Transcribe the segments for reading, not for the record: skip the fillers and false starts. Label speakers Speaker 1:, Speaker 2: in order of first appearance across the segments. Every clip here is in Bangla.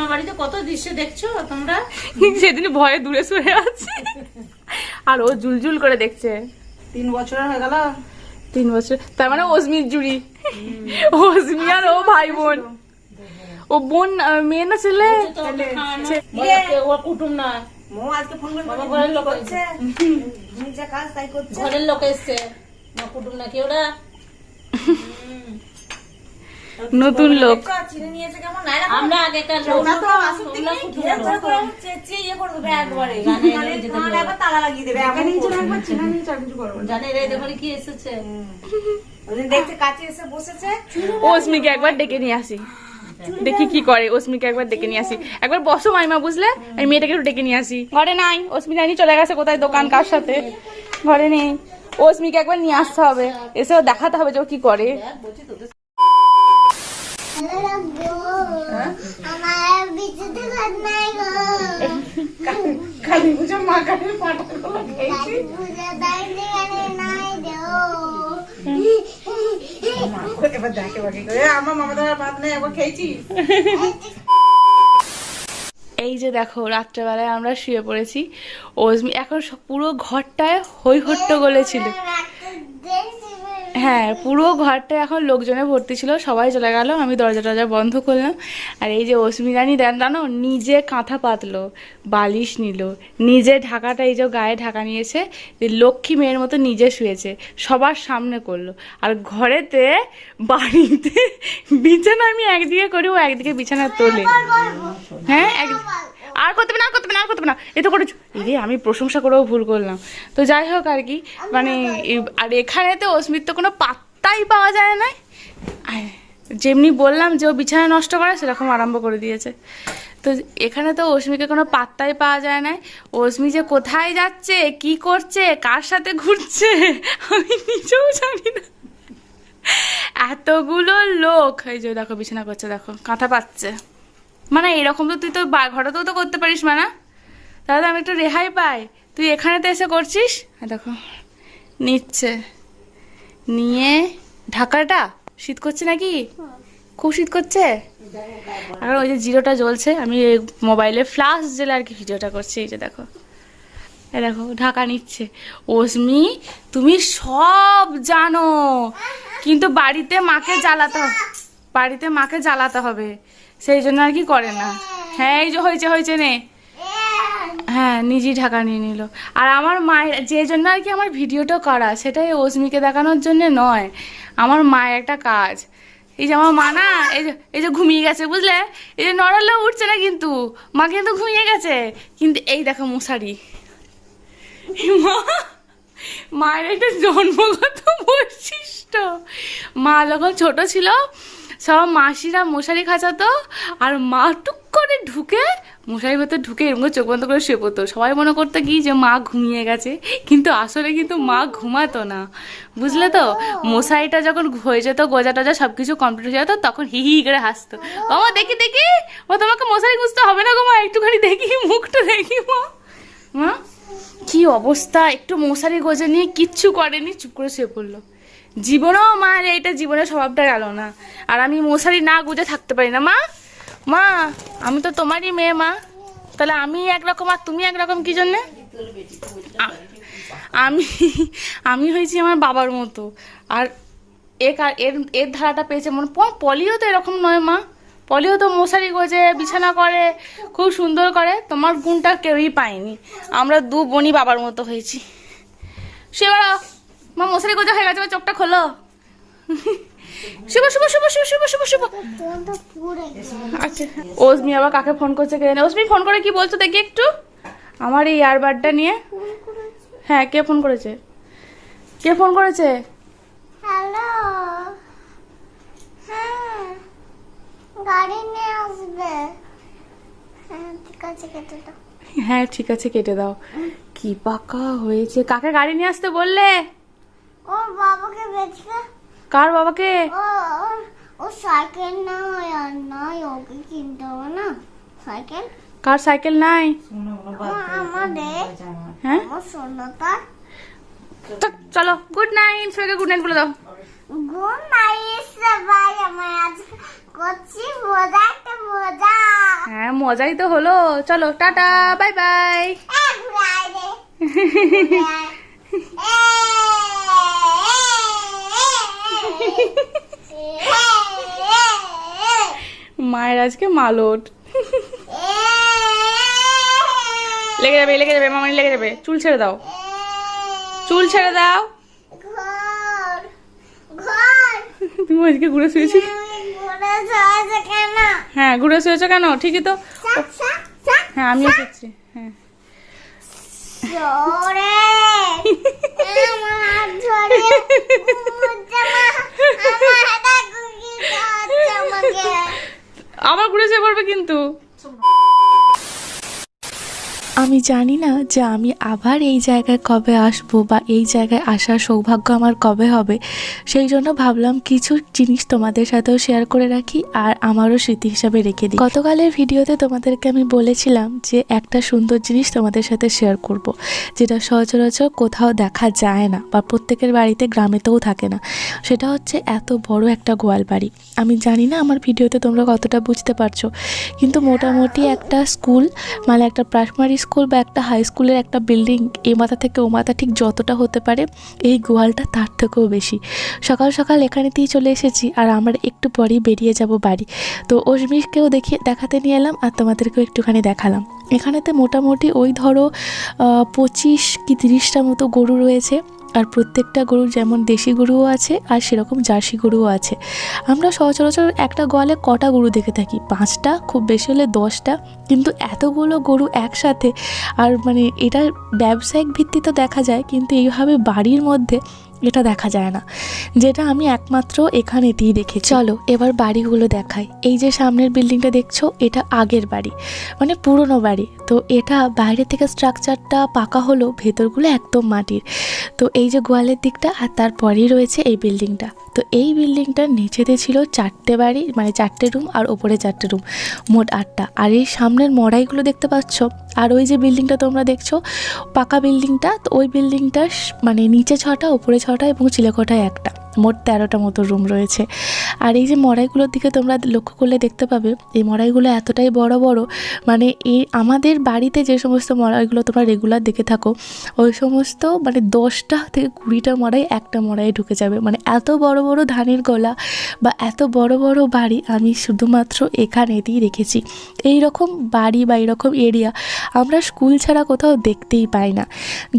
Speaker 1: মামা বাড়িতে কত দৃশ্য দেখছো তোমরা।
Speaker 2: সেদিন ভয়ে দূরে সরে আছে আর ও জুলজুল করে দেখছে।
Speaker 1: 3 বছর হয়ে গেল।
Speaker 2: 3 বছর, তার মানে অজমির জুড়ি। অজমি আর ও ভাই বোন। ও বোন মেয়ে না ছেলে?
Speaker 1: ও কুটুম না। ঘরের লোক এসছে, ঘরের লোক এসছে, কুটুম না কেউ না।
Speaker 2: নতুন লোক।
Speaker 1: আমরা আগেকার লোক কি এসেছে
Speaker 2: অস্মিকে একবার ডেকে নিয়ে আসি, দেখি কি করে। অস্মিকে একবার ডেকে নিয়ে আসি। একবার বসো মাইমা, বুঝলে? আমি মেয়েটাকে একটু ডেকে নিয়ে আসি। ঘরে নাই, অস্মি জানি চলে গেছে কোথায়, দোকান কার সাথে, ঘরে নেই। অস্মিকে একবার নিয়ে আসতে হবে, এসেও দেখাতে হবে যে ও কি করে। কালী পূজা মা কালীর পাঠাগুলো খেয়েছি। এবার দেখে বাকি করে আমার মামাদের ভাত নেই, একবার খেয়েছি। এই যে দেখো, রাত্রেবেলায় আমরা শুয়ে পড়েছি। অজমি এখন পুরো ঘরটায় হই হট্টগোলে ছিল। হ্যাঁ, পুরো ঘরটা এখন লোকজনে ভর্তি ছিল, সবাই চলে গেল, আমি দরজা টরজা বন্ধ করলাম। আর এই যে অস্মি রানী জানো, নিজে কাঁথা পাতলো, বালিশ নিল, নিজে ঢাকাটা এই যে গায়ে ঢাকা নিয়েছে, লক্ষ্মী মেয়ের মতো নিজে শুয়েছে, সবার সামনে করলো। আর ঘরেতে বাড়িতে বিছানা আমি একদিকে করি, ও একদিকে বিছানা তোলে। হ্যাঁ, আর করতে না, আর করতে না, আর করতে না, এ তো করেছো। রে, আমি প্রশংসা করেও ভুল করলাম। তো যাই হোক আর কি, মানে আর এখানে তো অস্মিত তো কোনো পাত্তাই পাওয়া যায় না। যেমনি বললাম যে ও বিছানা নষ্ট করে, সেরকম আরম্ভ করে দিয়েছে। তো এখানে তো অস্মিকে কোনো পাত্তাই পাওয়া যায় না। অস্মি যে কোথায় যাচ্ছে, কি করছে, কার সাথে ঘুরছে, আমি নিজেও জানি না। এতগুলো লোক, এই যে দেখো বিছানা করছে, দেখো কাঁথা পাচ্ছে। মানে এরকম তো তুই তো ঘরেতেও তো করতে পারিস, মানে তাহলে আমি একটু রেহাই পাই। তুই এখানেতে এসে করছিস। দেখো নিচ্ছে, নিয়ে ঢাকাটা। শীত করছে নাকি? খুব শীত করছে। আর ওই যে জিরোটা জ্বলছে, আমি মোবাইলে ফ্ল্যাশ জেলে আর কি ভিডিওটা করছি। এই যে দেখো, এই দেখো ঢাকা নিচ্ছে। অস্মি, তুমি সব জানো, কিন্তু বাড়িতে মাকে জ্বালাতে হবে, সেই জন্য আর কি করে না। হ্যাঁ, এই যে হয়েছে নে। হ্যাঁ, নিজেই ঢাকা নিয়ে নিল। আর আমার মায়ের যে জন্য আর কি আমার ভিডিওটা করা, সেটাই অস্মিকে দেখানোর জন্য নয়, আমার মায়ের একটা কাজ। এই যে আমার মা না, এই যে ঘুমিয়ে গেছে, বুঝলে? এই যে নড়ালেও উঠছে না, কিন্তু মা কিন্তু ঘুমিয়ে গেছে। কিন্তু এই দেখো মশারি, মায়ের একটা জন্মগত বৈশিষ্ট্য। মা যখন ছোট ছিল, সব মাসিরা মশারি খাঁচাতো, আর মা টুক করে ঢুকে মশারির ভেতর ঢুকে এরকম চোখ বন্ধ করে শুয়ে পড়তো। সবাই মনে করতো কি যে মা ঘুমিয়ে গেছে, কিন্তু আসলে কিন্তু মা ঘুমাতো না, বুঝলে তো? মশারিটা যখন হয়ে যেত, গোজা টোজা সব কিছু কমপ্লিট হয়ে যেত, তখন হি হি করে হাসতো। ও মা দেখি, ও তোমাকে মশারি খুঁজতে হবে না গো মা, একটুখানি দেখি, মুখটা দেখি মা। কি অবস্থা, একটু মশারি গোজা নিয়ে কিচ্ছু করেনি, চুপ করে শুয়ে পড়লো। জীবনেও মার এইটা জীবনের স্বভাবটা গেল না। আর আমি মশারি না গুজে থাকতে পারি না। মা আমি তো তোমারই মেয়ে মা, তাহলে আমি একরকম আর তুমি একরকম কি জন্যে? আমি হয়েছি আমার বাবার মতো। আর এর ধারাটা পেয়েছে মনে। পলিও তো এরকম নয় মা, পলিও তো মশারি গোজে, বিছানা করে, খুব সুন্দর করে। তোমার গুণটা কেউই পায়নি। আমরা 2 বোনই বাবার মতো হয়েছি। সে মা মশারি গোজা হয়ে গেছে, চোখটা খোলো। শুভ। আচ্ছা, অস্মি আবার কাকে ফোন করছে কে জানে। অস্মি ফোন করে কি বলছো দেখি একটু, আমার এই ইয়ারবাডটা নিয়ে। হ্যাঁ, কে ফোন করেছে?
Speaker 3: হ্যালো, হ্যাঁ গাড়ি নিয়ে আসবে। হ্যাঁ ঠিক আছে, কেটে দাও।
Speaker 2: হ্যাঁ ঠিক আছে, কেটে দাও। কি পাকা হয়েছে। কাকে গাড়ি নিয়ে আসতে বললে?
Speaker 3: ওর বাবাকে বেচকে।
Speaker 2: কার বাবাকে?
Speaker 3: ও সাইকেল না হয় আর নাই, ওকে কিনতে হবে না সাইকেল।
Speaker 2: কার সাইকেল নাই?
Speaker 3: আমাদের।
Speaker 2: হ্যাঁ,
Speaker 3: আমার সোনাটা।
Speaker 2: চলো গুড নাইট, সবাইকে গুড নাইট বলে দাও।
Speaker 3: গুড নাইট সবাই, আমার আজ করছি মজা, একটা মজা।
Speaker 2: হ্যাঁ হ্যাঁ মজাই তো হলো। চলো টাটা, বাই বাই।
Speaker 3: ঘুরাই দে
Speaker 2: মায়ের আজকে মালট। লেগে যাবে, লেগে যাবে মামানি, লেগে যাবে। চুল ছেড়ে দাও, চুল ছেড়ে দাও।
Speaker 3: ঘর ঘর
Speaker 2: তুমি আজকে ঘুরে শুয়েছি?
Speaker 3: ঘুরে যাচ্ছে কেন?
Speaker 2: হ্যাঁ ঘুরে শুয়েছো কেন? ঠিকই তো।
Speaker 3: চাক চাক চাক
Speaker 2: হ্যাঁ আমিও শুচ্ছি। হ্যাঁ
Speaker 3: জোরে আমার জোরে মুজ্জামা আমার হাতে কুকি খাচ্ছে আমাকে।
Speaker 2: আবার ঘুরে শুয়ে পড়বে কিন্তু।
Speaker 4: আমি জানি না যে আমি আবার এই জায়গায় কবে আসবো বা এই জায়গায় আসার সৌভাগ্য আমার কবে হবে। সেই জন্য ভাবলাম কিছু জিনিস তোমাদের সাথেও শেয়ার করে রাখি আর আমারও স্মৃতি হিসাবে রেখে দিই। গতকালের ভিডিওতে তোমাদেরকে আমি বলেছিলাম যে একটা সুন্দর জিনিস তোমাদের সাথে শেয়ার করব, যেটা সচরাচর কোথাও দেখা যায় না বা প্রত্যেকের বাড়িতে গ্রামেতেও থাকে না। সেটা হচ্ছে এত বড় একটা গোয়াল বাড়ি। আমি জানি না আমার ভিডিওতে তোমরা কতটা বুঝতে পারছো, কিন্তু মোটামুটি একটা স্কুল মানে একটা প্রাইমারি স্কুল বা একটা হাই স্কুলের একটা বিল্ডিং এই মাথা থেকে ও মাথা ঠিক যতটা হতে পারে, এই গোয়ালটা তার থেকেও বেশি। সকাল সকাল এখানেতেই চলে এসেছি আর আমার একটু পরেই বেরিয়ে যাব বাড়ি। তো অস্মিকেও দেখাতে নিয়ে এলাম আর তোমাদেরকেও একটুখানি দেখালাম। এখানেতে মোটামুটি ওই ধরো 25 কি 30টা মতো গরু রয়েছে। আর প্রত্যেকটা গরুর যেমন দেশি গরুও আছে আর সেরকম জার্সি গরুও আছে। আমরা সচরাচর একটা গোয়ালে কটা গরু দেখে থাকি? 5টা, খুব বেশি হলে 10টা। কিন্তু এতগুলো গরু একসাথে, আর মানে এটা ব্যবসায়িক ভিত্তিতে দেখা যায়, কিন্তু এইভাবে বাড়ির মধ্যে এটা দেখা যায় না, যেটা আমি একমাত্র এখানেতেই দেখেছি। চলো এবার বাড়িগুলো দেখাই। এই যে সামনের বিল্ডিংটা দেখছো, এটা আগের বাড়ি, মানে পুরনো বাড়ি। তো এটা বাইরে থেকে স্ট্রাকচারটা পাকা হলেও ভেতরগুলো একদম মাটির। তো এই যে গোয়ালের দিকটা আর তারপরেই রয়েছে এই বিল্ডিংটা। তো এই বিল্ডিংটার নিচেতে ছিল 4টে বাড়ি, মানে 4টে রুম আর ওপরে 4টে রুম, মোট 8টা। আর এই সামনের মড়াইগুলো দেখতে পাচ্ছ, আর ওই যে বিল্ডিংটা তোমরা দেখছো পাকা বিল্ডিংটা, তো ওই বিল্ডিংটা মানে নিচে 6টা, ওপরে 6টা এবং চিলেকোঠায় 1টা, মোট 13টা মতো রুম রয়েছে। আর এই যে মড়াইগুলোর দিকে তোমরা লক্ষ্য করলে দেখতে পাবে, এই মড়াইগুলো এতটাই বড় বড়, মানে এই আমাদের বাড়িতে যে সমস্ত মড়াইগুলো তোমরা রেগুলার দেখে থাকো, ওই সমস্ত মানে 10টা থেকে 20টা মড়াই একটা মড়াইয়ে ঢুকে যাবে। মানে এত বড় বড় ধানের গোলা বা এত বড় বড় বাড়ি আমি শুধুমাত্র এখানেতেই রেখেছি। এই রকম বাড়ি বা এরকম এরিয়া আমরা স্কুল ছাড়া কোথাও দেখতেই পাই না।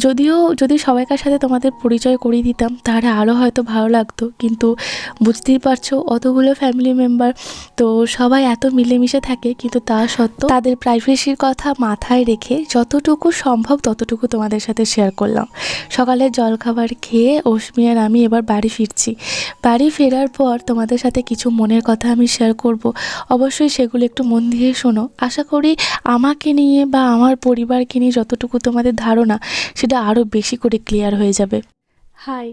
Speaker 4: যদিও যদি সবাইকার সাথে তোমাদের পরিচয় করিয়ে দিতাম তাহলে আরও হয়তো ভালো লাগতো, কিন্তু বুঝতেই পারছো অতগুলো ফ্যামিলি মেম্বার, তো সবাই এত মিলেমিশে থাকে, কিন্তু তা সত্ত্বেও তাদের প্রাইভেসির কথা মাথায় রেখে যতটুকু সম্ভব ততটুকু তোমাদের সাথে শেয়ার করলাম। সকালে জলখাবার খেয়ে অস্মি আর আমি এবার বাড়ি ফিরছি। বাড়ি ফেরার পর তোমাদের সাথে কিছু মনের কথা আমি শেয়ার করব, অবশ্যই সেগুলো একটু মন দিয়ে শোনো। আশা করি আমাকে নিয়ে বা আমার পরিবারকে নিয়ে যতটুকু তোমাদের ধারণা সেটা আরও বেশি করে ক্লিয়ার হয়ে যাবে। হাই,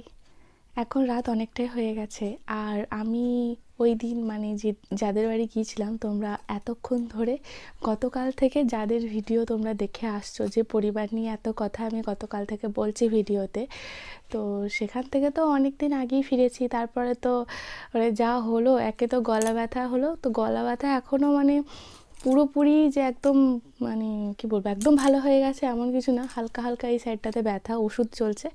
Speaker 4: এখন রাত অনেকটাই হয়ে গেছে আর আমি ওই দিন মানে যাদের বাড়ি গিয়েছিলাম, তোমরা এতক্ষণ ধরে গতকাল থেকে যাদের ভিডিও তোমরা দেখে আসছো, যে পরিবার নিয়ে এত কথা আমি গতকাল থেকে বলছি ভিডিওতে, তো সেখান থেকে তো অনেক দিন আগেই ফিরেছি। তারপরে তো যা হলো, একে তো গলা ব্যথা হলো, তো গলা ব্যথা এখনও মানে পুরোপুরি যে একদম মানে কি বলবো একদম ভালো হয়ে গেছে এমন কিছু না, হালকা হালকা এই সাইডটাতে ব্যথা, ওষুধ চলছে।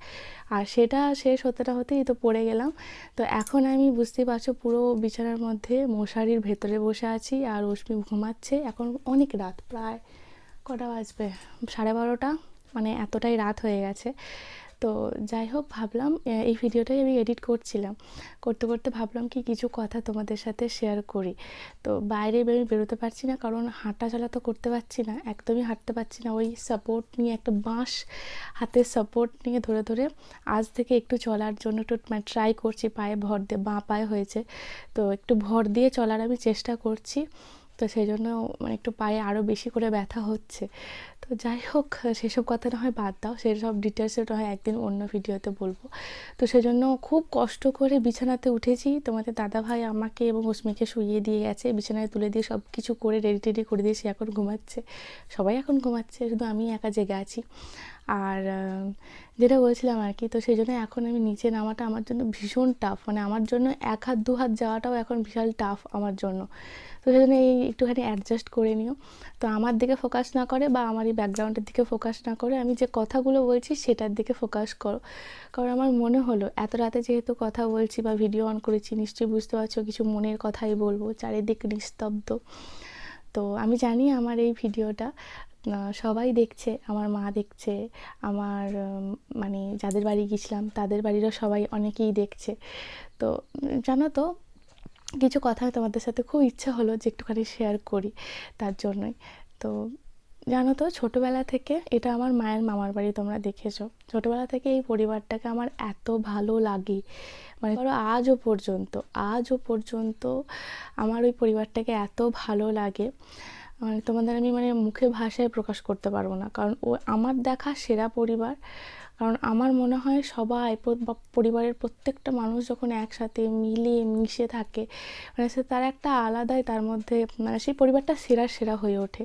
Speaker 4: আর সেটা শেষ হতে না হতেই তো পড়ে গেলাম। তো এখন আমি বুঝতেই পারছো পুরো বিছানার মধ্যে মশারির ভেতরে বসে আছি আর অস্মি ঘুমাচ্ছে। এখন অনেক রাত, প্রায় কটা বাজবে, 12:30, মানে এতটাই রাত হয়ে গেছে। তো যাই হোক, ভাবলাম এই ভিডিওটাই আমি এডিট করছিলাম, করতে করতে ভাবলাম কি কিছু কথা তোমাদের সাথে শেয়ার করি। তো বাইরে আমি বেরোতে পারছি না, কারণ হাঁটা চলা তো করতে পারছি না, একদমই হাঁটতে পারছি না। ওই সাপোর্ট নিয়ে, একটা বাঁশ হাতের সাপোর্ট নিয়ে ধরে ধরে আজ থেকে একটু চলার জন্য একটু মানে ট্রাই করছি, পায়ে ভর দিয়ে, বাঁ পায়ে হয়েছে তো একটু ভর দিয়ে চলার আমি চেষ্টা করছি। তো সেই জন্য মানে একটু পায়ে আরও বেশি করে ব্যথা হচ্ছে। তো যাই হোক, সেসব কথা না হয় বাদ দাও, সেসব ডিটেলসে না হয় একদিন অন্য ভিডিওতে বলবো। তো সেজন্য খুব কষ্ট করে বিছানাতে উঠেছি। তোমাদের দাদাভাই আমাকে এবং অস্মিকে শুইয়ে দিয়ে গেছে, বিছানায় তুলে দিয়ে সব কিছু করে রেডি টেডি করে দিয়ে সে এখন ঘুমাচ্ছে। সবাই এখন ঘুমাচ্ছে, শুধু আমি একা জেগে আছি। আর যেটা বলছিলাম আর কি, তো সেই জন্য এখন আমি নিচে নামাটা আমার জন্য ভীষণ টাফ, মানে আমার জন্য 1 হাত 2 হাত যাওয়াটাও এখন বিশাল টাফ আমার জন্য। তো সেই জন্য এই একটুখানি অ্যাডজাস্ট করে নিও। তো আমার দিকে ফোকাস না করে বা আমার এই ব্যাকগ্রাউন্ডের দিকে ফোকাস না করে আমি যে কথাগুলো বলছি সেটার দিকে ফোকাস করো। কারণ আমার মনে হলো এত রাতে যেহেতু কথা বলছি বা ভিডিও অন করেছি, নিশ্চয়ই বুঝতে পারছো কিছু মনের কথাই বলবো, চারিদিক নিস্তব্ধ। তো আমি জানি আমার এই ভিডিওটা সবাই দেখছে, আমার মা দেখছে, আমার মানে যাদের বাড়ি গেছিলাম তাদের বাড়িরও সবাই অনেকেই দেখছে। তো জানো তো কিছু কথা তোমাদের সাথে খুব ইচ্ছা হলো যে একটুখানি শেয়ার করি, তার জন্যই। তো জানো তো ছোটোবেলা থেকে এটা আমার মায়ের মামার বাড়ি, তোমরা দেখেছো, ছোটোবেলা থেকে এই পরিবারটাকে আমার এত ভালো লাগে, মানে ধরো আজও পর্যন্ত আমার ওই পরিবারটাকে এত ভালো লাগে, মানে তোমাদের আমি মানে মুখে ভাষায় প্রকাশ করতে পারবো না। কারণ ও আমার দেখা সেরা পরিবার। কারণ আমার মনে হয় সবাই পরিবারের প্রত্যেকটা মানুষ যখন একসাথে মিলে মিশে থাকে, মানে সে তার একটা আলাদাই তার মধ্যে, মানে সেই পরিবারটা সেরা হয়ে ওঠে।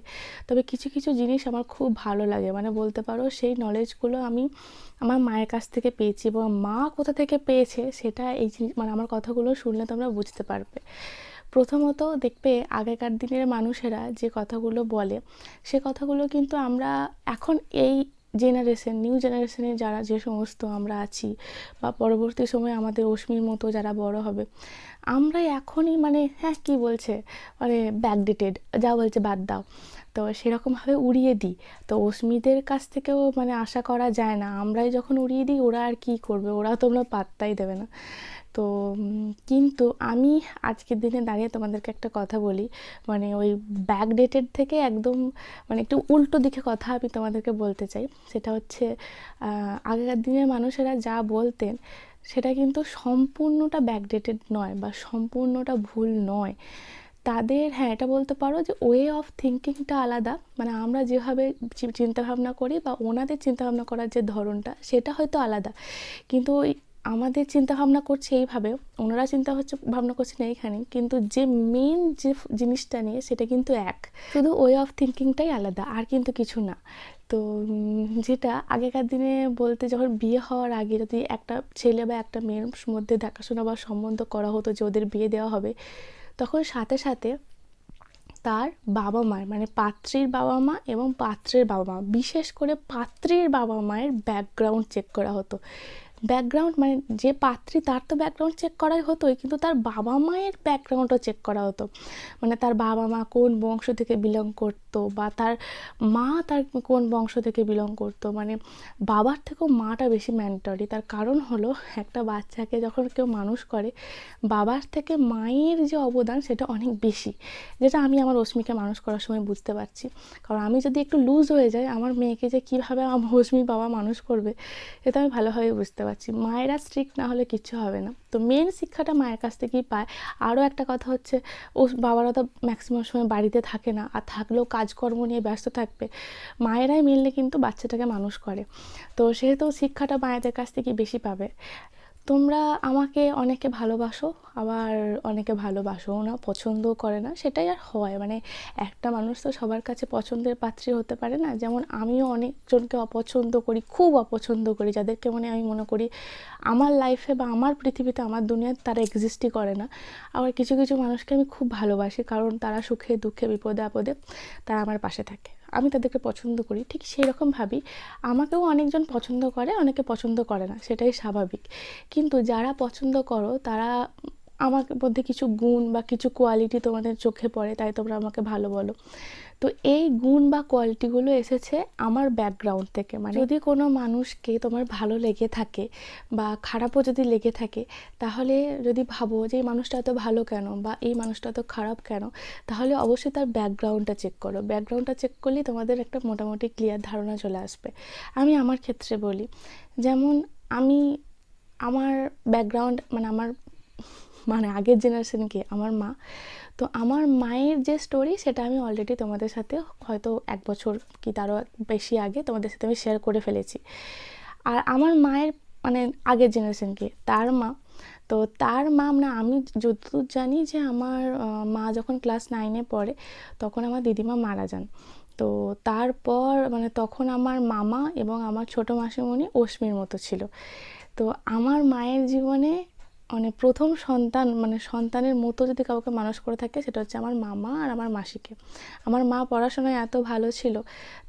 Speaker 4: তবে কিছু কিছু জিনিস আমার খুব ভালো লাগে, মানে বলতে পারো সেই নলেজগুলো আমি আমার মায়ের কাছ থেকে পেয়েছি, এবং মা কোথা থেকে পেয়েছে সেটা এই জিনিস মানে আমার কথাগুলো শুনলে তোমরা বুঝতে পারবে। প্রথমত দেখবে আগেকার দিনের মানুষেরা যে কথাগুলো বলে সে কথাগুলো কিন্তু আমরা এখন এই নিউ জেনারেশনে যারা যে সমস্ত আমরা আছি বা পরবর্তী সময়ে আমাদের অশ্মির মতো যারা বড় হবে, আমরা এখনই মানে কি বলছে মানে ব্যাকডেটেড, যা বলছে বাদ দাও, তো সেরকমভাবে উড়িয়ে দিই। তো অশ্মিদের কাছ থেকেও মানে আশা করা যায় না, আমরাই যখন উড়িয়ে দিই ওরা আর কি করবে, ওরা তোমরা পাত্তাই দেবে না। তো কিন্তু আমি আজকের দিনে দাঁড়িয়ে তোমাদেরকে একটা কথা বলি, মানে ওই ব্যাকডেটেড থেকে একদম মানে একটু উল্টো দিকে কথা আমি তোমাদেরকে বলতে চাই। সেটা হচ্ছে আগেকার দিনের মানুষেরা যা বলতেন সেটা কিন্তু সম্পূর্ণটা ব্যাকডেটেড নয় বা সম্পূর্ণটা ভুল নয়। তাদের এটা বলতে পারো যে ওয়ে অফ থিঙ্কিংটা আলাদা, মানে আমরা যেভাবে চিন্তাভাবনা করি বা ওনাদের চিন্তাভাবনা করার যে ধরনটা সেটা হয়তো আলাদা, কিন্তু ওই আমাদের চিন্তাভাবনা করছে এইভাবে, ওনারা ভাবনা করছেন এইখানে, কিন্তু যে মেন যে জিনিসটা নিয়ে সেটা কিন্তু এক, শুধু ওয়ে অফ থিঙ্কিংটাই আলাদা, আর কিন্তু কিছু না। তো যেটা আগেকার দিনে বলতে, যখন বিয়ে হওয়ার আগে যদি একটা ছেলে বা একটা মেয়ের মধ্যে দেখাশোনা বা সম্বন্ধ করা হতো যে ওদের বিয়ে দেওয়া হবে, তখন সাথে সাথে তার বাবা মায়ের মানে পাত্রীর বাবা মা এবং পাত্রের বাবা মা, বিশেষ করে পাত্রীর বাবা মায়ের ব্যাকগ্রাউন্ড চেক করা হতো। ব্যাকগ্রাউন্ড মানে যে পাত্রী তার তো ব্যাকগ্রাউন্ড চেক করাই হতোই, কিন্তু তার বাবা মায়ের ব্যাকগ্রাউন্ডও চেক করা হতো, মানে তার বাবা মা কোন বংশ থেকে বিলং করতো বা তার মা তার কোন বংশ থেকে বিলং করতো, মানে বাবার থেকেও মাটা বেশি ম্যান্ডেটরি। তার কারণ হলো একটা বাচ্চাকে যখন কেউ মানুষ করে বাবার থেকে মায়ের যে অবদান সেটা অনেক বেশি, যেটা আমি আমার অশ্মিকে মানুষ করার সময় বুঝতে পারছি। কারণ আমি যদি একটু লুজ হয়ে যাই আমার মেয়েকে যে কীভাবে আমার অশ্মির বাবা মানুষ করবে এটা আমি ভালোভাবে বুঝতে পারছি। মায়েরা স্ট্রিক্ট না হলে কিচ্ছু হবে না। তো মেন শিক্ষাটা মায়ের কাছ থেকেই পায়। আরও একটা কথা হচ্ছে বাবারা তো ম্যাক্সিমাম সময় বাড়িতে থাকে না, আর থাকলেও কাজকর্ম নিয়ে ব্যস্ত থাকবে, মায়েরাই মিললে কিন্তু বাচ্চাটাকে মানুষ করে। তো সেহেতু শিক্ষাটা মায়েদের কাছ থেকেই বেশি পাবে। তোমরা আমাকে অনেকে ভালোবাসো, আবার অনেকে ভালোবাসোও না, পছন্দও করে না, সেটাই আর হয়, মানে একটা মানুষ তো সবার কাছে পছন্দের পাত্রী হতে পারে না। যেমন আমিও অনেকজনকে অপছন্দ করি, খুব অপছন্দ করি, যাদেরকে আমি মনে করি আমার লাইফে বা আমার পৃথিবীতে আমার দুনিয়াতে তারা এক্সিস্টই করে না। আবার কিছু কিছু মানুষকে আমি খুব ভালোবাসি, কারণ তারা সুখে দুঃখে বিপদে আপদে তারা আমার পাশে থাকে, আমি তাদেরকে পছন্দ করি। ঠিক সেই রকমভাবেই আমাকেও অনেকজন পছন্দ করে, অনেকে পছন্দ করে না, সেটাই স্বাভাবিক। কিন্তু যারা পছন্দ করো তারা আমার মধ্যে কিছু গুণ বা কিছু কোয়ালিটি তোমাদের চোখে পড়ে, তাই তোমরা আমাকে ভালো বলো। তো এই গুণ বা কোয়ালিটিগুলো এসেছে আমার ব্যাকগ্রাউন্ড থেকে। মানে যদি কোনো মানুষকে তোমার ভালো লেগে থাকে বা খারাপও যদি লেগে থাকে, তাহলে যদি ভাবো যে এই মানুষটা এত ভালো কেন বা এই মানুষটা এত খারাপ কেন, তাহলে অবশ্যই তার ব্যাকগ্রাউন্ডটা চেক করো। ব্যাকগ্রাউন্ডটা চেক করলেই তোমাদের একটা মোটামুটি ক্লিয়ার ধারণা চলে আসবে। আমি আমার ক্ষেত্রে বলি, যেমন আমার ব্যাকগ্রাউন্ড মানে আগের জেনারেশনকে আমার মা, তো আমার মায়ের যে স্টোরি সেটা আমি অলরেডি তোমাদের সাথে হয়তো 1 বছর কি তারও বেশি আগে তোমাদের সাথে আমি শেয়ার করে ফেলেছি। আর আমার মায়ের মানে আগের জেনারেশনকে তার মা, তো তার মা, মানে আমি যতদূর জানি যে আমার মা যখন ক্লাস 9-এ পড়ে তখন আমার দিদিমা মারা যান। তো তারপর মানে তখন আমার মামা এবং আমার ছোটো মাসিমণি অশ্মির মতো ছিল। তো আমার মায়ের জীবনে মানে প্রথম সন্তান, মানে সন্তানের মতো যদি কাউকে মানুষ করে থাকে সেটা হচ্ছে আমার মামা আর আমার মাসিকে। আমার মা পড়াশোনায় এত ভালো ছিল,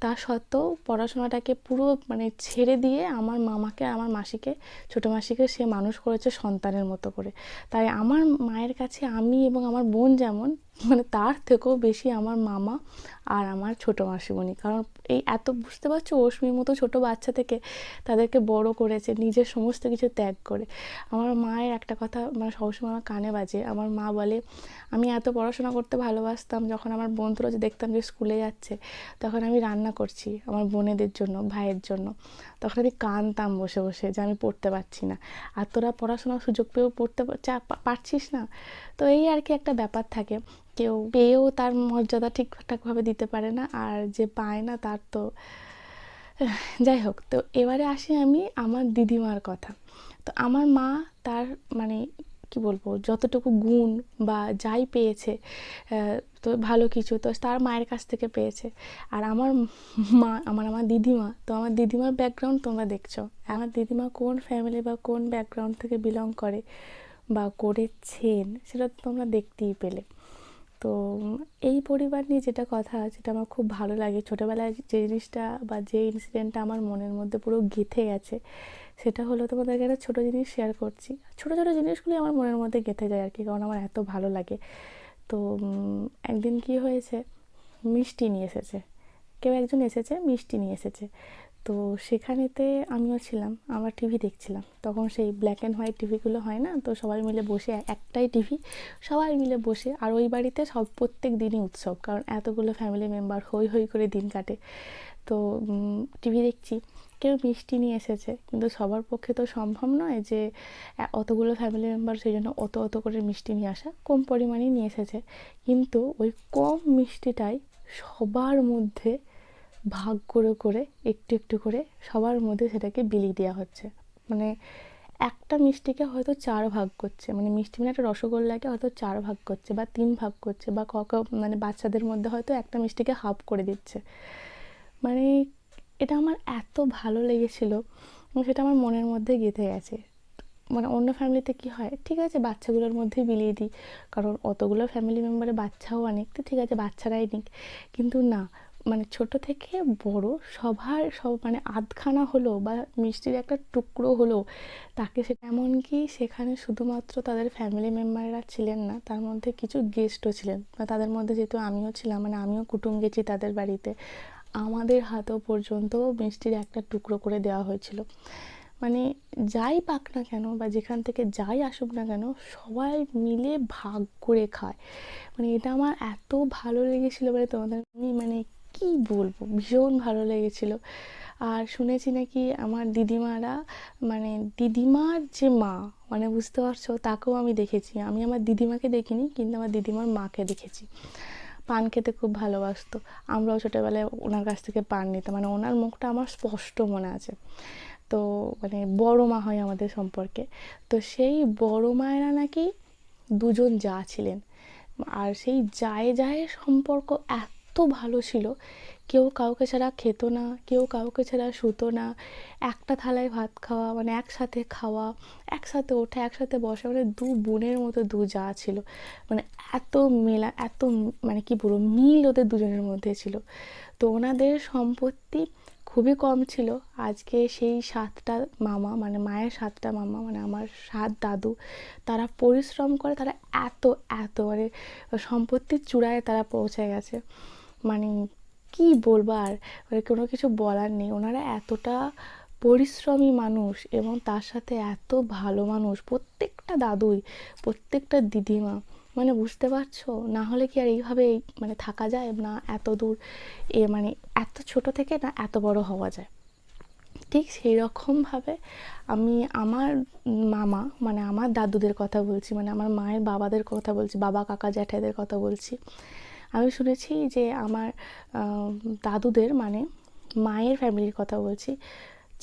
Speaker 4: তা সত্ত্বেও পড়াশোনাটাকে পুরো মানে ছেড়ে দিয়ে আমার মামাকে আর আমার মাসিকে, ছোটো মাসিকে সে মানুষ করেছে সন্তানের মতো করে। তাই আমার মায়ের কাছে আমি এবং আমার বোন যেমন, মানে তার থেকেও বেশি আমার মামা আর আমার ছোটো মাসিমণি। কারণ এই এত, বুঝতে পারছো, অশ্মির মতো ছোটো বাচ্চা থেকে তাদেরকে বড় করেছে নিজের সমস্ত কিছু ত্যাগ করে। আমার মায়ের একটা কথা মানে সবসময় আমার কানে বাজে। আমার মা বলে, আমি এত পড়াশোনা করতে ভালোবাসতাম, যখন আমার বন্ধুরা যে দেখতাম যে স্কুলে যাচ্ছে তখন আমি রান্না করছি আমার বোনেদের জন্য, ভাইয়ের জন্য, তখন আমি কাঁদতাম বসে বসে যে আমি পড়তে পারছি না, আর তোরা পড়াশোনার সুযোগ পেয়েও পড়তে পারছিস না। তো এই আর কি একটা ব্যাপার থাকে, কেউ পেয়েও তার মর্যাদা ঠিকঠাকভাবে দিতে পারে না, আর যে পায় না তার তো যাই হোক। তো এবারে আসি আমি আমার দিদিমার কথা। তো আমার মা তার মানে কি বলবো, যতটুকু গুণ বা যাই পেয়েছে তো ভালো কিছু তো তার মায়ের কাছ থেকে পেয়েছে। আর আমার মা আমার দিদিমা, তো আমার দিদিমার ব্যাকগ্রাউন্ড তোমরা দেখছো, আমার দিদিমা কোন ফ্যামিলি বা কোন ব্যাকগ্রাউন্ড থেকে বিলং করে বা করেছেন সেটা তোমরা দেখতেই পেলে। তো এই পরিবার নিয়ে যেটা কথা, যেটা আমার খুব ভালো লাগে, ছোটোবেলায় যে জিনিসটা বা যে ইনসিডেন্টটা আমার মনের মধ্যে পুরো গেঁথে গেছে, সেটা হলো তোমাদেরকে একটা ছোটো জিনিস শেয়ার করছি। ছোটো ছোটো জিনিসগুলি আমার মনের মধ্যে গেঁথে যায় আর কি, কারণ আমার এত ভালো লাগে। তো একদিন কি হয়েছে, মিষ্টি নিয়ে এসেছে, কেউ একজন এসেছে মিষ্টি নিয়ে এসেছে। তো সেখানেতে আমিও ছিলাম, আমার টিভি দেখছিলাম। তখন সেই ব্ল্যাক অ্যান্ড হোয়াইট টিভিগুলো হয় না, তো সবাই মিলে বসে, একটাই টিভি, সবাই মিলে বসে। আর ওই বাড়িতে প্রত্যেক দিনই উৎসব, কারণ এতগুলো ফ্যামিলি মেম্বার হই হই করে দিন কাটে। তো টিভি দেখছি, কেউ মিষ্টি নিয়ে এসেছে, কিন্তু সবার পক্ষে তো সম্ভব নয় যে অতগুলো ফ্যামিলি মেম্বার, সেই জন্য অত অত করে মিষ্টি নিয়ে আসা, কম পরিমাণেই নিয়ে এসেছে। কিন্তু ওই কম মিষ্টিটাই সবার মধ্যে ভাগ করে করে একটু একটু করে সবার মধ্যে সেটাকে বিলিয়ে দেওয়া হচ্ছে। মানে একটা মিষ্টিকে হয়তো 4 ভাগ করছে, মানে মিষ্টি মানে একটা রসগোল্লাকে হয়তো 4 ভাগ করছে বা 3 ভাগ করছে, বা মানে বাচ্চাদের মধ্যে হয়তো একটা মিষ্টিকে হাফ করে দিচ্ছে। মানে এটা আমার এত ভালো লেগেছিলো এবং সেটা আমার মনের মধ্যে গেঁথে গেছে। মানে অন্য ফ্যামিলিতে কি হয়, ঠিক আছে বাচ্চাগুলোর মধ্যেই বিলিয়ে দিই, কারণ অতগুলো ফ্যামিলি মেম্বারে বাচ্চাও অনেক, তো ঠিক আছে বাচ্চারাই নিক। কিন্তু না, মানে ছোট থেকে বড় সব মানে আধখানা হলো বা মিষ্টির একটা টুকরো হলো তাকে, সে এমনকি সেখানে শুধুমাত্র তাদের ফ্যামিলি মেম্বাররা ছিলেন না, তার মধ্যে কিছু গেস্টও ছিলেন। তাদের মধ্যে যেহেতু আমিও ছিলাম, মানে আমিও কুটুম গেছি তাদের বাড়িতে, আমাদের হাতেও পর্যন্ত মিষ্টির একটা টুকরো করে দেওয়া হয়েছিল। মানে যাই পাক না কেন বা যেখান থেকে যাই আসুক না কেন, সবাই মিলে ভাগ করে খায়। মানে এটা আমার এত ভালো লেগেছিলো, বলে তোমাদের আমি মানে কি বলবো, ভীষণ ভালো লেগেছিলো। আর শুনেছি নাকি আমার দিদিমারা, মানে দিদিমার যে মা, মানে বুঝতে পারছো, তাকেও আমি দেখেছি। আমি আমার দিদিমাকে দেখিনি, কিন্তু আমার দিদিমার মাকে দেখেছি। পান খেতে খুব ভালোবাসতো, আমরাও ছোটোবেলায় ওনার কাছ থেকে পান নিতাম, মানে ওনার মুখটা আমার স্পষ্ট মনে আছে। তো মানে বড় মা হয় আমাদের সম্পর্কে, তো সেই বড় মায়েরা নাকি 2 জন জা ছিলেন, আর সেই জায়ের সম্পর্ক এত ভালো ছিল, কেউ কাউকে ছাড়া খেতো না, কেউ কাউকে ছাড়া শুতো না, একটা থালায় ভাত খাওয়া, মানে একসাথে খাওয়া, একসাথে ওঠা, একসাথে বসা, মানে 2 বোনের মতো 2 জা ছিল। মানে এত মেলা, এত মানে কি বলবো, মিল ওদের দুজনের মধ্যে ছিল। তো ওনাদের সম্পত্তি খুবই কম ছিল। আজকে সেই 7টা মামা, মানে মায়ের 7টা মামা, মানে আমার 7 দাদু, তারা পরিশ্রম করে, তারা এত মানে সম্পত্তির চূড়ায় তারা পৌঁছে গেছে। মানে কি বলবো আর, মানে কোনো কিছু বলার নেই। ওনারা এতটা পরিশ্রমী মানুষ এবং তার সাথে এত ভালো মানুষ, প্রত্যেকটা দাদুই, প্রত্যেকটা দিদিমা, মানে বুঝতে পারছো, না হলে কি আর এইভাবে মানে থাকা যায় না, এত দূর মানে এত ছোট থেকে না এত বড় হওয়া যায়। ঠিক সেই রকমভাবে আমি আমার মামা, মানে আমার দাদুদের কথা বলছি, মানে আমার মায়ের বাবাদের কথা বলছি, বাবা কাকা জ্যাঠাইদের কথা বলছি। আমি শুনেছি যে আমার দাদুদের, মানে মায়ের ফ্যামিলির কথা বলছি,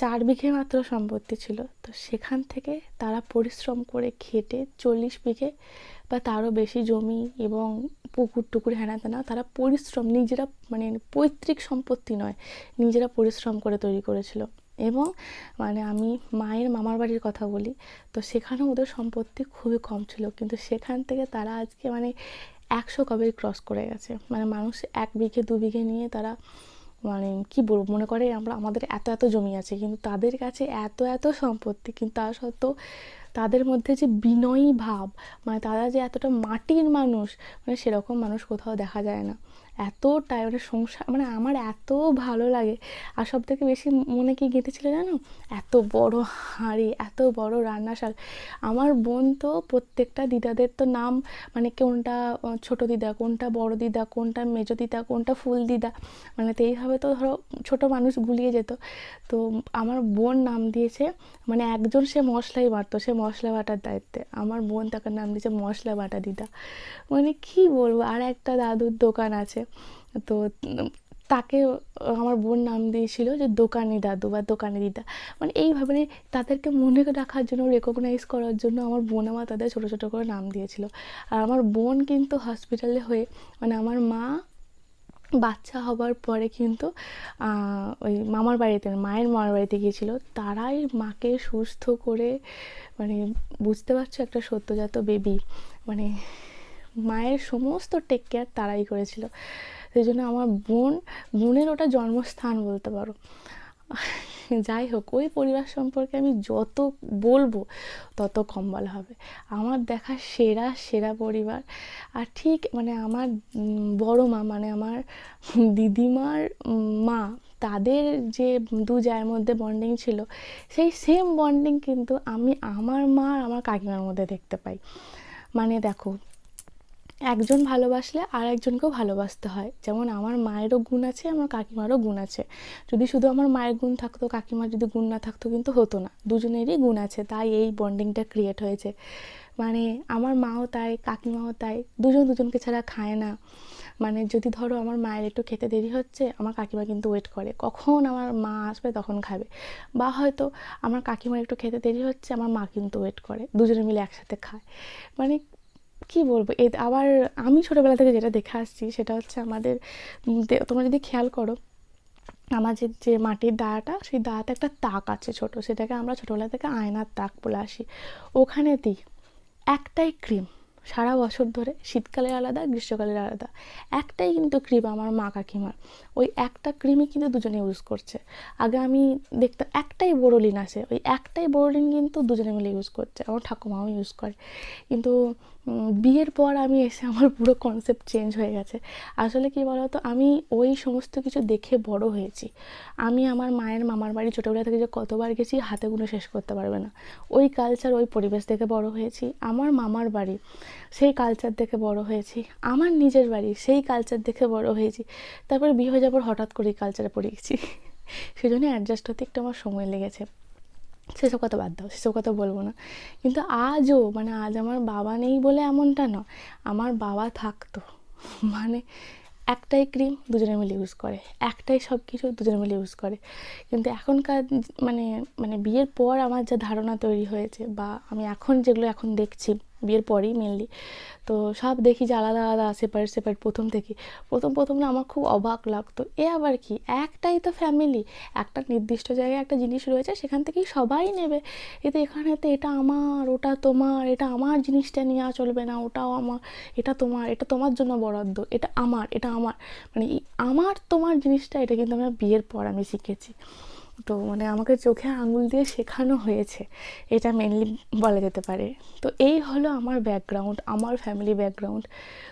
Speaker 4: 4 বিঘে মাত্র সম্পত্তি ছিল। তো সেখান থেকে তারা পরিশ্রম করে খেটে 40 বিঘে বা তারও বেশি জমি এবং পুকুর টুকুর হেনা তেনা তারা পরিশ্রম নিজেরা, মানে পৈতৃক সম্পত্তি নয়, নিজেরা পরিশ্রম করে তৈরি করেছিল। এবং মানে আমি মায়ের মামার বাড়ির কথা বলি, তো সেখানেও ওদের সম্পত্তি খুবই কম ছিল, কিন্তু সেখান থেকে তারা আজকে মানে 100 কবেই ক্রস করে গেছে। মানে মানুষ 1 বিঘে 2 বিঘে নিয়ে তারা মানে কি বলবো, মনে করে আমাদের এত এত জমি আছে, কিন্তু তাদের কাছে এত এত সম্পত্তি, কিন্তু তা সত্ত্বেও তাদের মধ্যে যে বিনয়ী ভাব, মানে তারা যে এতটা মাটির মানুষ, মানে সেরকম মানুষ কোথাও দেখা যায় না। এতটাই মানে সংসার, মানে আমার এত ভালো লাগে। আর সব থেকে বেশি মনে কি গেঁথেছিল জানো, এত বড় হাঁড়ি, এত বড় রান্নাশাল। আমার বোন তো প্রত্যেকটা দিদাদের তো নাম, মানে কোনটা ছোট দিদা, কোনটা বড় দিদা, কোনটা মেজো দিদা, কোনটা ফুল দিদা, মানে তো এইভাবে তো ধরো ছোট মানুষ গুলিয়ে যেত। তো আমার বোন নাম দিয়েছে, মানে একজন সে মশলাই বাটতো, সে মশলা বাটার দায়িত্বে, আমার বোন তাকে নাম দিয়েছে মশলা বাটা দিদা। মানে কি বলবো, আর একটা দাদুর দোকান আছে, তো তাকে আমার বোন নাম দিয়েছিল যে দোকানি দাদু বা দোকানি দিদা। মানে এইভাবে তাদেরকে মনে রাখার জন্য, রেকগনাইজ করার জন্য আমার বোন আমার তাদের ছোটো ছোটো করে নাম দিয়েছিল। আর আমার বোন কিন্তু হসপিটালে হয়ে, মানে আমার মা বাচ্চা হবার পরে কিন্তু ওই মামার বাড়িতে, মায়ের মামার বাড়িতে গিয়েছিল, তারাই মাকে সুস্থ করে, মানে বুঝতে পারছো একটা সদ্যজাত বেবি, মানে মায়ের সমস্ত টেক কেয়ার তারাই করেছিল। সেই জন্য আমার বোনের ওটা জন্মস্থান বলতে পারো। যাই হোক, ওই পরিবার সম্পর্কে আমি যত বলবো তত কম বলা হবে। আমার দেখা সেরা সেরা পরিবার। আর ঠিক মানে আমার বড় মা, মানে আমার দিদিমার মা, তাদের যে 2 জায়ের মধ্যে বন্ডিং ছিল, সেই সেম বন্ডিং কিন্তু আমি আমার মা আর আমার কাকিমার মধ্যে দেখতে পাই। মানে দেখো, একজন ভালোবাসলে আর একজনকেও ভালোবাসতে হয়। যেমন আমার মায়েরও গুণ আছে, আমার কাকিমারও গুণ আছে। যদি শুধু আমার মায়ের গুণ থাকতো, কাকিমার যদি গুণ না থাকতো কিন্তু হতো না, দুজনেরই গুণ আছে, তাই এই বন্ডিংটা ক্রিয়েট হয়েছে। মানে আমার মাও তাই, কাকিমাও তাই, দুজন দুজনকে ছাড়া খায় না। মানে যদি ধরো আমার মায়ের একটু খেতে দেরি হচ্ছে, আমার কাকিমা কিন্তু ওয়েট করে কখন আমার মা আসবে তখন খাবে, বা হয়তো আমার কাকিমার একটু খেতে দেরি হচ্ছে, আমার মা কিন্তু ওয়েট করে, দুজনে মিলে একসাথে খায়। মানে কি বলবো, আবার আমি ছোটোবেলা থেকে যেটা দেখে আসছি সেটা হচ্ছে আমাদের, তোমরা যদি খেয়াল করো, আমাদের যে মাটির দাঁড়াটা, সেই দাঁড়াতে একটা তাক আছে ছোট, সেটাকে আমরা ছোটোবেলা থেকে আয়নার তাক বলে আসি। ওখানে দিই একটাই ক্রিম সারা বছর ধরে, শীতকালের আলাদা, গ্রীষ্মকালের আলাদা, একটাই কিন্তু ক্রিম আমার মা কাকিমার। ওই একটা ক্রিমই কিন্তু দুজনে ইউজ করছে। আগে আমি দেখতাম একটাই বোরোলিন আছে, ওই একটাই বোরোলিন কিন্তু দুজনে মিলে ইউজ করছে, আমার ঠাকুমাও ইউজ করে। কিন্তু বিয়ের পর আমি এসে আমার পুরো কনসেপ্ট চেঞ্জ হয়ে গেছে। আসলে কি বলতো, আমি ওই সমস্ত কিছু দেখে বড় হয়েছি। আমি আমার মায়ের মামার বাড়ি ছোটোবেলা থেকে যে কতবার গেছি হাতে গুনে শেষ করতে পারবে না। ওই কালচার, ওই পরিবেশ দেখে বড় হয়েছি। আমার মামার বাড়ি, সেই কালচার দেখে বড় হয়েছি। আমার নিজের বাড়ি, সেই কালচার দেখে বড় হয়েছি। তারপরে বিয়ে হয়ে যাবার হঠাৎ করেই কালচারে পড়ে গেছি, সেই জন্য অ্যাডজাস্ট হতে একটু আমার সময় লেগেছে। সেসব কথা বাদ দাও, সেসব কথা বলবো না। কিন্তু আজও, মানে আজ আমার বাবা নেই বলে এমনটা নয়, আমার বাবা থাকতো মানে একটাই ক্রিম দুজনে মিলে ইউজ করে, একটাই সব কিছু দুজনে মিলে ইউজ করে। কিন্তু এখনকার মানে মানে বিয়ের পর আমার যা ধারণা তৈরি হয়েছে, বা আমি এখন যেগুলো এখন দেখছি বিয়ের পরেই মেনলি, তো সব দেখি যে আলাদা আলাদা, সেপারেট সেপারেট। প্রথম না আমার খুব অবাক লাগতো, আবার কি, একটাই তো ফ্যামিলি, একটা নির্দিষ্ট জায়গায় একটা জিনিস রয়েছে, সেখান থেকেই সবাই নেবে। এখানেতে এটা আমার, ওটা তোমার, এটা আমার জিনিসটা নেওয়া চলবে না, ওটাও আমার, এটা তোমার, এটা তোমার জন্য বরাদ্দ, এটা আমার, এটা আমার, মানে এই আমার তোমার জিনিসটা, এটা কিন্তু আমরা বিয়ের পর আমি শিখেছি। তো মানে আমাকে চোখে আঙুল দিয়ে শেখানো হয়েছে, এটা মেনলি বলা যেতে পারে। তো এই হলো আমার ব্যাকগ্রাউন্ড, আমার ফ্যামিলি ব্যাকগ্রাউন্ড।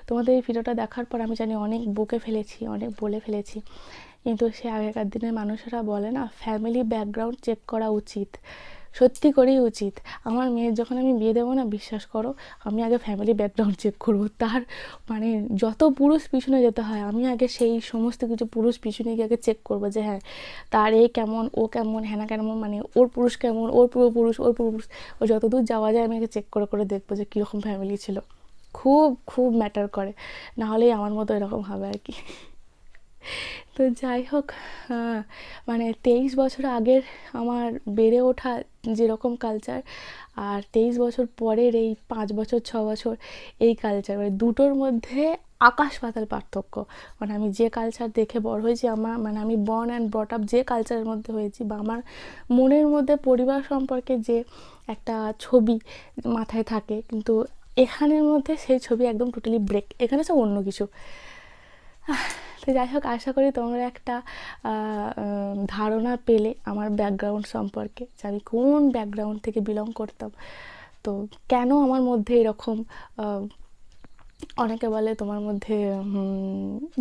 Speaker 4: তোমাদের এই ভিডিওটা দেখার পর আমি জানি অনেক বকে ফেলেছি, অনেক বলে ফেলেছি, কিন্তু সে আগেকার দিনের মানুষেরা বলে না, ফ্যামিলি ব্যাকগ্রাউন্ড চেক করা উচিত, সত্যি করেই উচিত। আমার মেয়ের যখন আমি বিয়ে দেবো না, বিশ্বাস করো আমি আগে ফ্যামিলি ব্যাকগ্রাউন্ড চেক করবো। তার মানে যত পুরুষ পিছনে যেতে হয়, আমি আগে সেই সমস্ত কিছু পুরুষ পিছনে গিয়ে আগে চেক করবো যে হ্যাঁ, তার এই কেমন, ও কেমন, হ্যানা কেমন, মানে ওর পুরুষ কেমন, ওর পূর্বপুরুষ, ওর পূর্বপুরুষ, ও যতদূর যাওয়া যায় আমি আগে চেক করে করে দেখবো যে কীরকম ফ্যামিলি ছিল। খুব খুব ম্যাটার করে, নাহলেই আমার মতো এরকম হবে আর কি। তো যাই হোক, মানে 23 বছর আগের আমার বেড়ে ওঠা যেরকম কালচার, আর 23 বছর পরের এই 5 বছর 6 বছর এই কালচার, মানে দুটোর মধ্যে আকাশ পাতাল পার্থক্য। মানে আমি যে কালচার দেখে বড় হয়েছি, আমার মানে আমি বর্ন অ্যান্ড ব্রট আপ যে কালচারের মধ্যে হয়েছি, বা আমার মনের মধ্যে পরিবার সম্পর্কে যে একটা ছবি মাথায় থাকে, কিন্তু এখানের মধ্যে সেই ছবি একদম টোটালি ব্রেক, এখানে সব অন্য কিছু। তো যাই হোক, আশা করি তোমরা একটা ধারণা পেলে আমার ব্যাকগ্রাউন্ড সম্পর্কে, যে আমি কোন ব্যাকগ্রাউন্ড থেকে বিলং করতাম, তো কেন আমার মধ্যে এরকম অনেকে বলে তোমার মধ্যে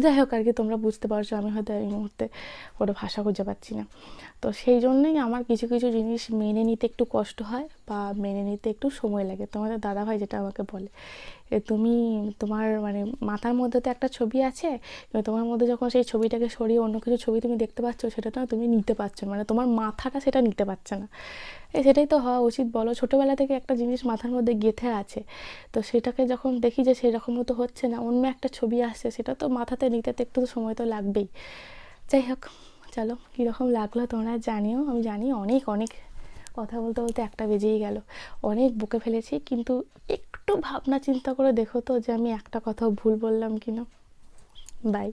Speaker 4: যাই হোক আর কি, তোমরা বুঝতে পারছো। আমি হয়তো এই মুহূর্তে কোনো ভাষা খুঁজে পাচ্ছি না। তো সেই জন্যই আমার কিছু কিছু জিনিস মেনে নিতে একটু কষ্ট হয়, বা মেনে নিতে একটু সময় লাগে। তোমাদের দাদাভাই যেটা আমাকে বলে, তুমি তোমার মানে মাথার মধ্যে তো একটা ছবি আছে, কিন্তু তোমার মধ্যে যখন সেই ছবিটাকে সরিয়ে অন্য কিছু ছবি তুমি দেখতে পাচ্ছ, সেটা না তুমি নিতে পারছো না, মানে তোমার মাথাটা সেটা নিতে পারছে না। সেটাই তো হওয়া উচিত বলো। ছোটোবেলা থেকে একটা জিনিস মাথার মধ্যে গেঁথে আছে, তো সেটাকে যখন দেখি যে সেরকমও তো হচ্ছে না, অন্য একটা ছবি আসছে, সেটা তো মাথাতে নিতে তো একটু তো সময় তো লাগবেই। যাই হোক, চলো, কীরকম লাগলো তোমরা জানিও। আমি জানি অনেক অনেক কথা বলতে বলতে একটা বেজেই গেল, অনেক বকে ফেলেছি, কিন্তু একটু ভাবনা চিন্তা করে দেখো তো যে আমি একটা কথাও ভুল বললাম কিনা। বাই।